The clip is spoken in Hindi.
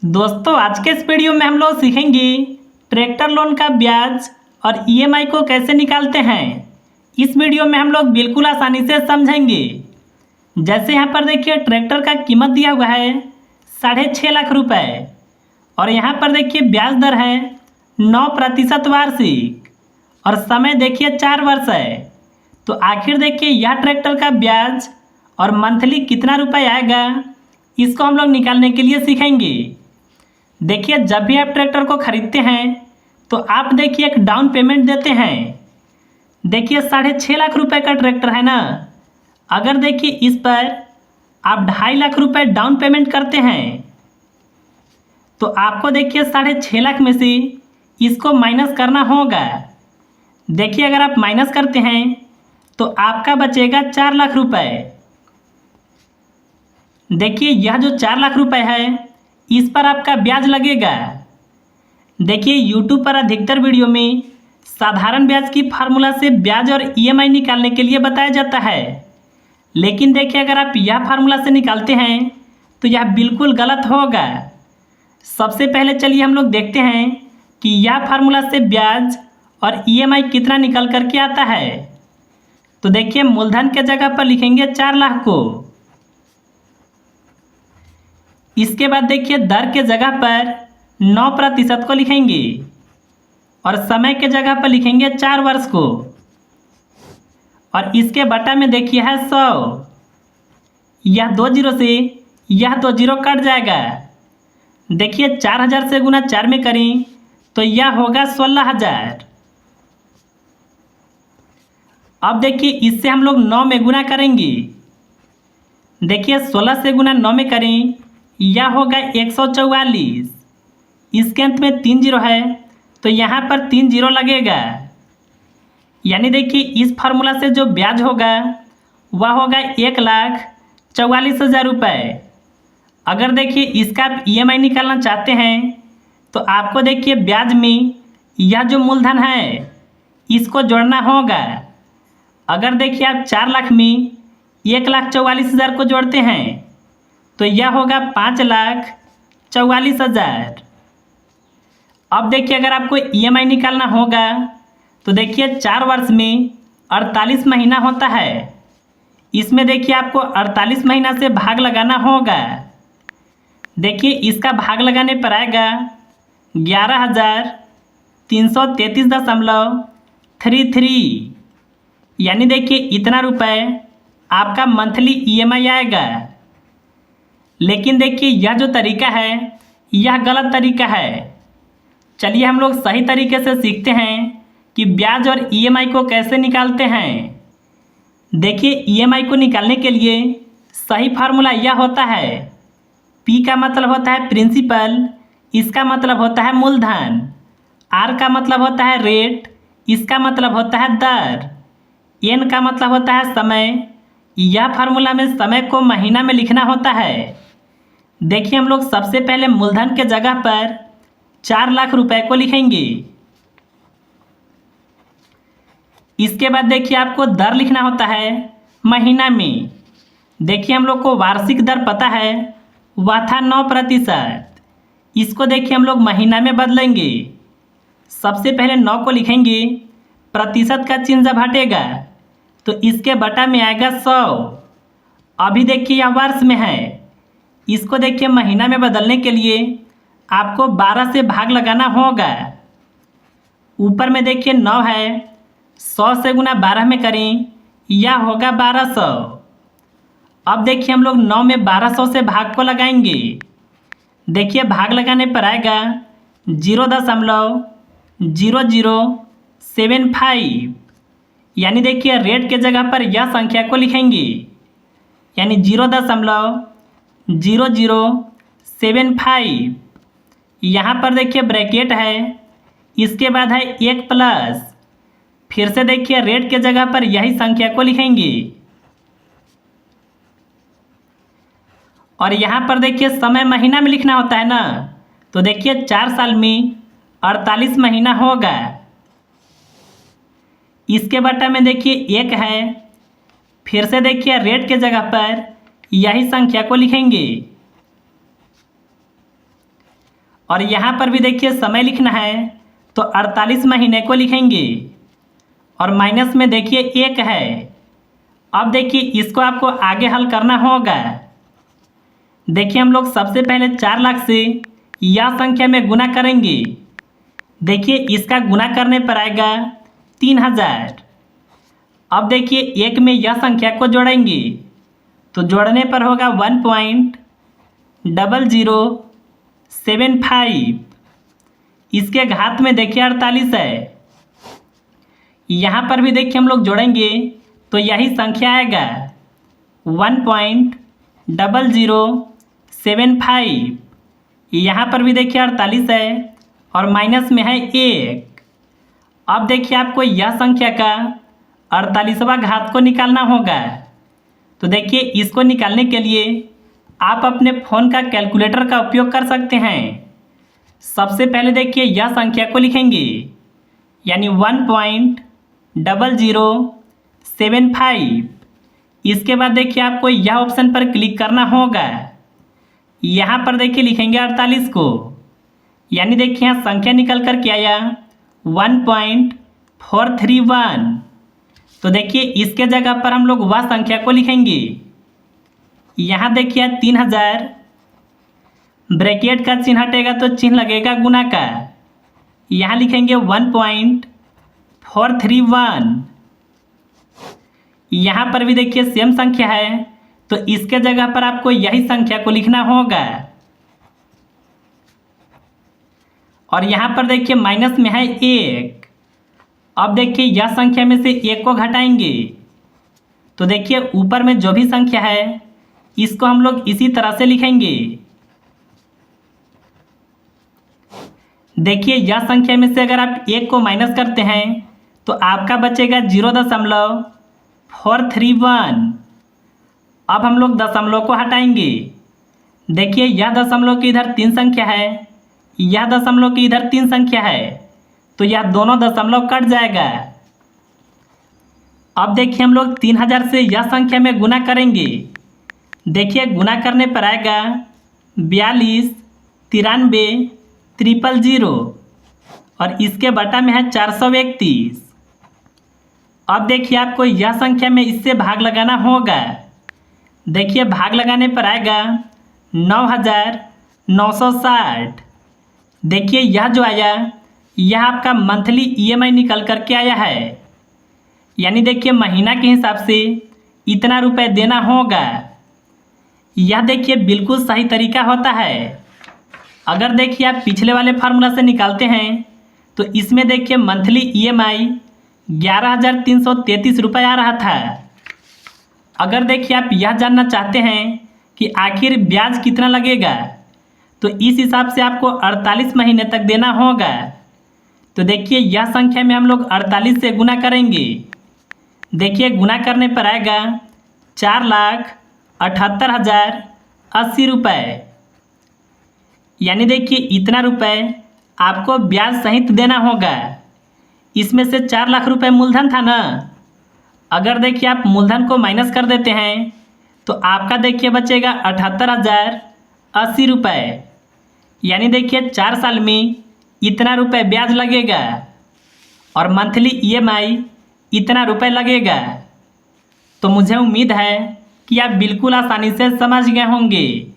दोस्तों आज के इस वीडियो में हम लोग सीखेंगे ट्रैक्टर लोन का ब्याज और ईएमआई को कैसे निकालते हैं। इस वीडियो में हम लोग बिल्कुल आसानी से समझेंगे। जैसे यहाँ पर देखिए ट्रैक्टर का कीमत दिया हुआ है 6.5 लाख रुपए और यहाँ पर देखिए ब्याज दर है 9% वार्षिक और समय देखिए 4 वर्ष है। तो आखिर देखिए यह ट्रैक्टर का ब्याज और मंथली कितना रुपए आएगा, इसको हम लोग निकालने के लिए सीखेंगे। देखिए जब भी आप ट्रैक्टर को खरीदते हैं तो आप देखिए एक डाउन पेमेंट देते हैं। देखिए 6.5 लाख रुपए का ट्रैक्टर है ना, अगर देखिए इस पर आप 2.5 लाख रुपए डाउन पेमेंट करते हैं तो आपको देखिए 6.5 लाख में से इसको माइनस करना होगा। देखिए अगर आप माइनस करते हैं तो आपका बचेगा 4 लाख रुपए। देखिए यह जो 4 लाख रुपए है इस पर आपका ब्याज लगेगा। देखिए YouTube पर अधिकतर वीडियो में साधारण ब्याज की फार्मूला से ब्याज और ईएमआई निकालने के लिए बताया जाता है, लेकिन देखिए अगर आप यह फार्मूला से निकालते हैं तो यह बिल्कुल गलत होगा। सबसे पहले चलिए हम लोग देखते हैं कि यह फार्मूला से ब्याज और ईएमआई कितना निकल करके आता है। तो देखिए मूलधन के जगह पर लिखेंगे 4 लाख को, इसके बाद देखिए दर के जगह पर 9% को लिखेंगे और समय के जगह पर लिखेंगे 4 वर्ष को और इसके बटा में देखिए है 100। यह 2 जीरो से यह 2 जीरो कट जाएगा। देखिए 4000 से गुना 4 में करें तो यह होगा 16,000। अब देखिए इससे हम लोग 9 में गुना करेंगे। देखिए 16 से गुना 9 में करें यह होगा 144। इसके अंत में 3 जीरो है तो यहाँ पर 3 जीरो लगेगा, यानी देखिए इस फार्मूला से जो ब्याज होगा वह होगा 1,44,000 रुपये। अगर देखिए इसका आप ईएमआई निकालना चाहते हैं तो आपको देखिए ब्याज में यह जो मूलधन है इसको जोड़ना होगा। अगर देखिए आप 4 लाख में 1,44,000 को जोड़ते हैं तो यह होगा 5,44,000। अब देखिए अगर आपको ईएमआई निकालना होगा तो देखिए 4 वर्ष में 48 महीना होता है। इसमें देखिए आपको 48 महीना से भाग लगाना होगा। देखिए इसका भाग लगाने पर आएगा 11,333.33, यानी देखिए इतना रुपए आपका मंथली ईएमआई आएगा। लेकिन देखिए यह जो तरीका है यह गलत तरीका है। चलिए हम लोग सही तरीके से सीखते हैं कि ब्याज और ईएमआई को कैसे निकालते हैं। देखिए ईएमआई को निकालने के लिए सही फार्मूला यह होता है, पी का मतलब होता है प्रिंसिपल, इसका मतलब होता है मूलधन, आर का मतलब होता है रेट, इसका मतलब होता है दर, एन का मतलब होता है समय। यह फार्मूला में समय को महीना में लिखना होता है। देखिए हम लोग सबसे पहले मूलधन के जगह पर 4 लाख रुपए को लिखेंगे। इसके बाद देखिए आपको दर लिखना होता है महीना में। देखिए हम लोग को वार्षिक दर पता है, वह था 9%। इसको देखिए हम लोग महीना में बदलेंगे। सबसे पहले 9 को लिखेंगे, प्रतिशत का चिन्ह जब हटेगा तो इसके बटा में आएगा 100। अभी देखिए यह वर्ष में है, इसको देखिए महीना में बदलने के लिए आपको 12 से भाग लगाना होगा। ऊपर में देखिए 9 है, 100 से गुना 12 में करें यह होगा 1200। अब देखिए हम लोग 9 में 1200 से भाग को लगाएंगे। देखिए भाग लगाने पर आएगा 0.0075, यानी देखिए रेट के जगह पर यह संख्या को लिखेंगे, यानी 0.0075। यहाँ पर देखिए ब्रैकेट है, इसके बाद है 1 प्लस, फिर से देखिए रेट के जगह पर यही संख्या को लिखेंगे और यहाँ पर देखिए समय महीना में लिखना होता है ना, तो देखिए 4 साल में 48 महीना होगा। इसके बटा में देखिए 1 है, फिर से देखिए रेट के जगह पर यही संख्या को लिखेंगे और यहाँ पर भी देखिए समय लिखना है तो 48 महीने को लिखेंगे और माइनस में देखिए 1 है। अब देखिए इसको आपको आगे हल करना होगा। देखिए हम लोग सबसे पहले 4 लाख से यह संख्या में गुना करेंगे। देखिए इसका गुना करने पर आएगा 3000। अब देखिए एक में यह संख्या को जोड़ेंगे तो जोड़ने पर होगा 1.0075। इसके घात में देखिए 48 है। यहाँ पर भी देखिए हम लोग जोड़ेंगे तो यही संख्या आएगा 1.0075। यहाँ पर भी देखिए 48 है और माइनस में है 1। अब देखिए आपको यह संख्या का 48वां घात को निकालना होगा। तो देखिए इसको निकालने के लिए आप अपने फ़ोन का कैलकुलेटर का उपयोग कर सकते हैं। सबसे पहले देखिए यह संख्या को लिखेंगे यानी 1.0075। इसके बाद देखिए आपको यह ऑप्शन पर क्लिक करना होगा। यहाँ पर देखिए लिखेंगे 48 को, यानी देखिए यहाँ संख्या निकल कर के आया 1.431। तो देखिए इसके जगह पर हम लोग वह संख्या को लिखेंगे। यहाँ देखिए 3000 ब्रैकेट का चिन्ह हटेगा तो चिन्ह लगेगा गुना का। यहाँ लिखेंगे 1.431। यहाँ पर भी देखिए सेम संख्या है तो इसके जगह पर आपको यही संख्या को लिखना होगा। और यहाँ पर देखिए माइनस में है 1। अब देखिए यह संख्या में से 1 को घटाएंगे तो देखिए ऊपर में जो भी संख्या है इसको हम लोग इसी तरह से लिखेंगे। देखिए यह संख्या में से अगर आप 1 को माइनस करते हैं तो आपका बचेगा 0.431। अब हम लोग दशमलव को हटाएंगे। देखिए यह दशमलव की इधर 3 संख्या है, यह दशमलव की इधर 3 संख्या है तो यह दोनों दशमलव कट जाएगा। अब देखिए हम लोग 3000 से यह संख्या में गुना करेंगे। देखिए गुना करने पर आएगा 42 93 000 और इसके बटा में है 431। अब देखिए आपको यह संख्या में इससे भाग लगाना होगा। देखिए भाग लगाने पर आएगा 9960। देखिए यह जो आया यह आपका मंथली ईएमआई निकल कर के आया है, यानी देखिए महीना के हिसाब से इतना रुपए देना होगा। यह देखिए बिल्कुल सही तरीका होता है। अगर देखिए आप पिछले वाले फार्मूला से निकालते हैं तो इसमें देखिए मंथली ईएमआई 11,333 रुपये आ रहा था। अगर देखिए आप यह जानना चाहते हैं कि आखिर ब्याज कितना लगेगा तो इस हिसाब से आपको 48 महीने तक देना होगा। तो देखिए यह संख्या में हम लोग 48 से गुना करेंगे। देखिए गुना करने पर आएगा 4,78,080 रुपये, यानी देखिए इतना रुपए आपको ब्याज सहित देना होगा। इसमें से 4 लाख रुपए मूलधन था ना, अगर देखिए आप मूलधन को माइनस कर देते हैं तो आपका देखिए बचेगा 78,080 रुपये, यानी देखिए 4 साल में इतना रुपए ब्याज लगेगा और मंथली ईएमआई इतना रुपए लगेगा। तो मुझे उम्मीद है कि आप बिल्कुल आसानी से समझ गए होंगे।